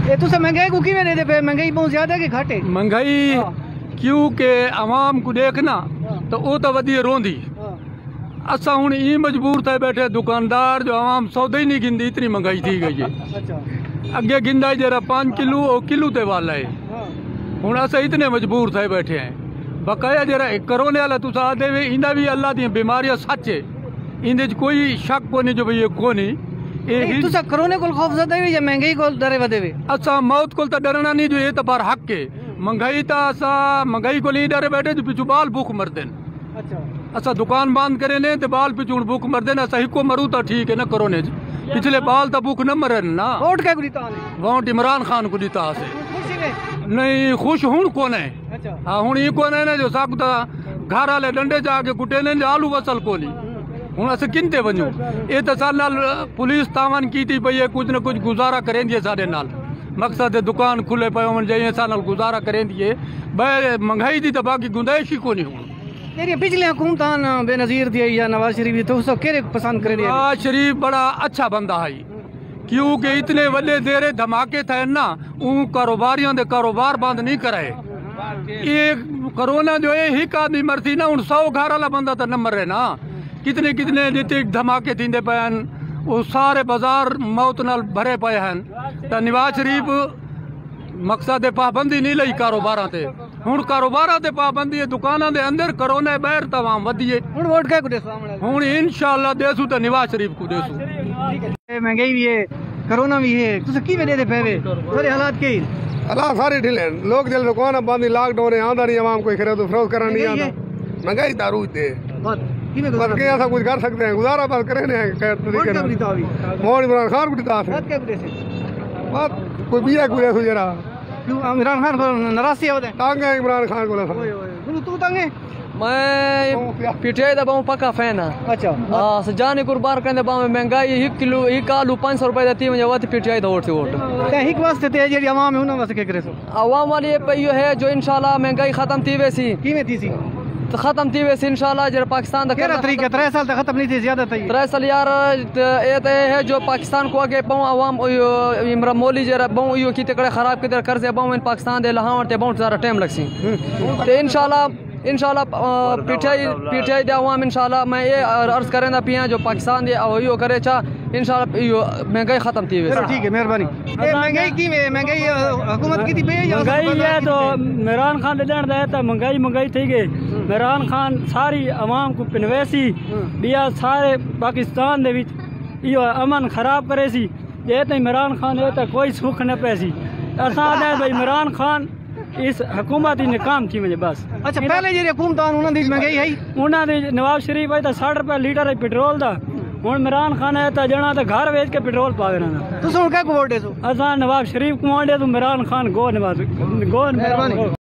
ये तुस महंगाई को किवें दे पे? महंगाई बहुत ज्यादा कि घट है? महंगाई क्योंकि आवाम को देखना तो वो तो वधी रोंदी। असा हुण ई मजबूर थे बैठे दुकानदार जो आवाम सौदे ही नहीं गिंदी, इतनी महंगाई थी गई है। अगे गिंदा जरा 5 किलो और किलो ते वाला है। हुण असा इतने मजबूर थे बैठे हैं। बकाया जरा करोने वाला तुस आदे वे इंदा भी अल्लाह दी बीमारियां सच है, इंदे कोई शक कोनी जो भाई ये कोनी। तुसा करोने को खौफ ज़्यादा है या महंगाई को डरे वदे वे? असा मौत को तो डरना नहीं, जो ये तो पर हक है। महंगाई तो असा महंगाई को नहीं डरे बैठे जो पिछू बाल भूख मर देन। असा दुकान बंद करे ने तो बाल पिछू भूख मर देन। असा हिको मरू तो ठीक है ना, करोने पिछले बाल तो भूख न मरन ना। वोट क्या कुदीता है? वोट इमरान खान को दीता है। नहीं खुश हूं कौन है? हाँ हूं ये कौन है ना जो सकता घर वाले डंडे जाके कुटे ने आलू वसल कोनी। हूं अस किनते वजू ये तो साल नाल पुलिस तावन की थी पई है, कुछ न कुछ गुजारा करेंदी है साडे नाल। मकसद दुकान खुले पे वन जाइए सा नाल गुजारा करेंदी है। भाई महंगाई दी तो बाकी गुंजाइश ही कोनी। हूं तेरी पिछली हुकूमत बेनजीर दी या नवाज शरीफ तो उसको केरे पसंद करे? नवाज शरीफ बड़ा अच्छा बंदा है, क्योंकि इतने वड्डे देरे धमाके थे ना, उन कारोबारियों दे कारोबार बंद नहीं कराए। ये कोरोना जो है ही आदमी मरती ना, 100 घर वाला बंदा तो न मरे ना। कितने कितने जितने धमाके थींदे पे वो सारे बाजार मौत नाल भरे पे हैं। तो नवाज शरीफ मकसद पाबंदी नहीं लई कारोबार से। हुण कारोबार से पाबंदी है, दुकाना दे अंदर करोने बाहर तमाम वधिए। हुण वोट क्या को देसो? हुण इंशाअल्लाह देसू तो नवाज शरीफ को देसू। महंगाई भी है, कोरोना भी है, तुस किवें दे पेवे? सारे हालात के हालात सारे ढिले। लोग जल दुकान बंद, लॉकडाउन आंदा नहीं, आवाम कोई खरीद फरोख्त करना नहीं आता। महंगाई दारू दे पर के ऐसा कुछ कर सकते हैं, गुजारा बस करें तरीके मोहन इमरान खान को दिता है। बात कोई बिया को देखो जरा इमरान खान को नाराज है टांग है इमरान खान को। तू तंगे मैं पीटीआई दा बहुत पक्का फैन है। अच्छा हां सजाने कुर्बान करने बाव महंगाई 1 किलो 1 आलू 500 रुपए देती है वत पीटीआई दा वोट से वोट ते हिक वास्ते ते जेडी आवाम है उन वास्ते के करे सो आवाम वाली ये पयो है जो इंशाल्लाह महंगाई खत्म थी वैसी कीमे थी सी तो खत्म थी वैसी इंशाल्लाह जरा पाकिस्तान दा केरा तरीका 3 साल तक खत्म नहीं थी, ज्यादा थी 3 साल यार। ये तो है जो पाकिस्तान को आगे पाऊं आवाम इमरान मोली जरा बहु यो की तकड़े खराब के कर्ज बहु इन पाकिस्तान दे लहावर ते बहुत सारा टाइम लगसी। तो इंशाल्लाह पीटीआई दे अवाम इंशाल्लाह मैं ये अर्ज करेंदा पिया जो पाकिस्तान दे यो करे चा इंशाल्लाह यो महंगाई खत्म थी वैसे। ठीक है मेहरबानी। ये महंगाई की महंगाई हुकूमत की थी पे या महंगाई है तो इमरान खान दे देन दे तो महंगाई थी गई। इमरान खान सारी अवाम को पिनवेसी बिया सारे पाकिस्तान दे विच यो अमन खराब करे सी। ये तो इमरान खान है तो कोई सुख न पैसी असा दे भाई इमरान खान इस हुकूमत ही नाकाम थी मुझे बस। अच्छा पहले जी हुकूमत उन्होंने महंगाई है उन्होंने नवाब शरीफ है तो 60 रुपये लीटर है पेट्रोल का। हूँ इमरान खान है तो जना तो घर वेच के पेट्रोल पा देना। तुम क्या वोट दे? असा नवाब शरीफ को वोट दे तो इमरान खान गो नवाज गो।